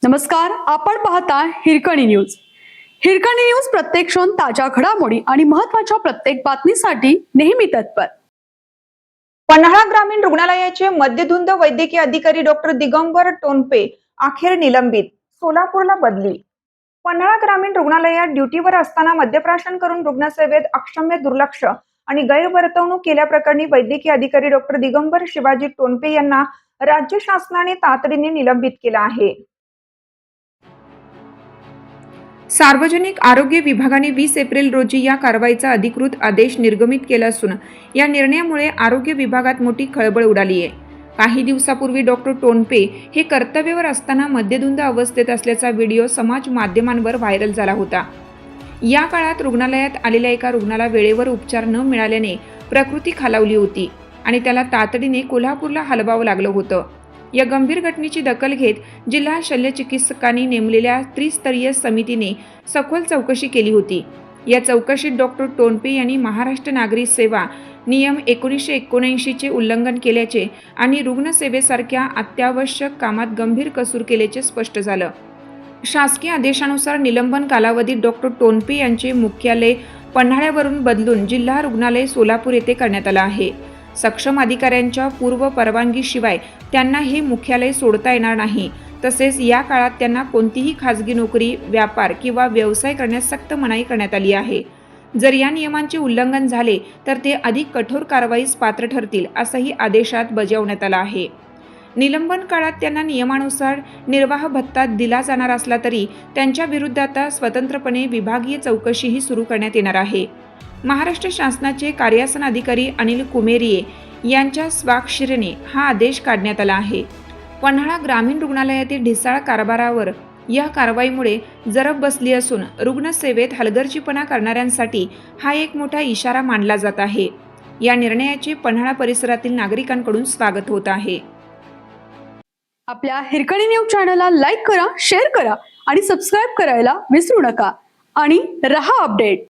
नमस्कार, आपण पाहता हिरकणी न्यूज. हिरकणी न्यूज प्रत्येक क्षण ताज्या घडामोडी आणि महत्त्वाच्या प्रत्येक बातमीसाठी नेहमी तत्पर. पन्हाळा ग्रामीण रुग्णालयाचे मद्यधुंद वैद्यकीय अधिकारी डॉक्टर दिगंबर टोनपे अखेर निलंबित, सोलापूरला बदली. पन्हाळा ग्रामीण रुग्णालयात ड्युटीवर असताना मद्यप्राशन करून रुग्णसेवेत अक्षम्य दुर्लक्ष आणि गैरवर्तवणूक केल्याप्रकरणी वैद्यकीय अधिकारी डॉक्टर दिगंबर शिवाजी टोनपे यांना राज्य शासनाने तातडीने निलंबित केलं आहे. सार्वजनिक आरोग्य विभागाने 20 एप्रिल रोजी या कारवाईचा अधिकृत आदेश निर्गमित केला असून या निर्णयामुळे आरोग्य विभागात मोठी खळबळ उडाली आहे. काही दिवसापूर्वी डॉक्टर टोनपे हे कर्तव्यावर असताना मद्यधुंद अवस्थेत असल्याचा व्हिडिओ समाज माध्यमांवर व्हायरल झाला होता. या काळात रुग्णालयात आलेल्या एका रुग्णाला वेळेवर उपचार न मिळाल्याने प्रकृती खालावली होती आणि त्याला तातडीने कोल्हापूरला हलवावं लागलं होतं. या गंभीर घटनेची दखल घेत जिल्हा शल्यचिकित्सकांनी नेमलेल्या त्रिस्तरीय समितीने सखोल चौकशी केली होती. या चौकशीत डॉक्टर टोनपे यांनी महाराष्ट्र नागरी सेवा नियम 1979 चे उल्लंघन केल्याचे आणि रुग्णसेवेसारख्या अत्यावश्यक कामात गंभीर कसूर केल्याचे स्पष्ट झालं. शासकीय आदेशानुसार निलंबन कालावधीत डॉक्टर टोनपे यांचे मुख्यालय पन्हाळ्यावरून बदलून जिल्हा रुग्णालय सोलापूर येथे करण्यात आलं आहे. सक्षम अधिकाऱ्यांच्या पूर्व परवानगीशिवाय त्यांना हे मुख्यालय सोडता येणार नाही. तसेच या काळात त्यांना कोणतीही खाजगी नोकरी, व्यापार किंवा व्यवसाय करण्यास सक्त मनाई करण्यात आली आहे. जर या नियमांचे उल्लंघन झाले तर ते अधिक कठोर कारवाईस पात्र ठरतील असंही आदेशात बजावण्यात आलं आहे. निलंबन काळात त्यांना नियमानुसार निर्वाह भत्ता दिला जाणार असला तरी त्यांच्या विरुद्ध आता स्वतंत्रपणे विभागीय चौकशीही सुरू करण्यात येणार आहे. महाराष्ट्र शासनाचे कार्यासन अधिकारी अनिल कुमेरिये यांच्या स्वाक्षरीने हा आदेश काढण्यात आला आहे. पन्हाळा ग्रामीण रुग्णालयातील ढिसाळ कारभारावर या कारवाईमुळे जरब बसली असून रुग्णसेवेत हलगर्जीपणा करणाऱ्यांसाठी हा एक मोठा इशारा मानला जात आहे. या निर्णयाचे पन्हाळा परिसरातील नागरिकांकडून स्वागत होत आहे. आपल्या हिरकणी न्यूज चॅनलला लाईक करा, शेअर करा आणि सबस्क्राईब करायला विसरू नका आणि रहा अपडेट.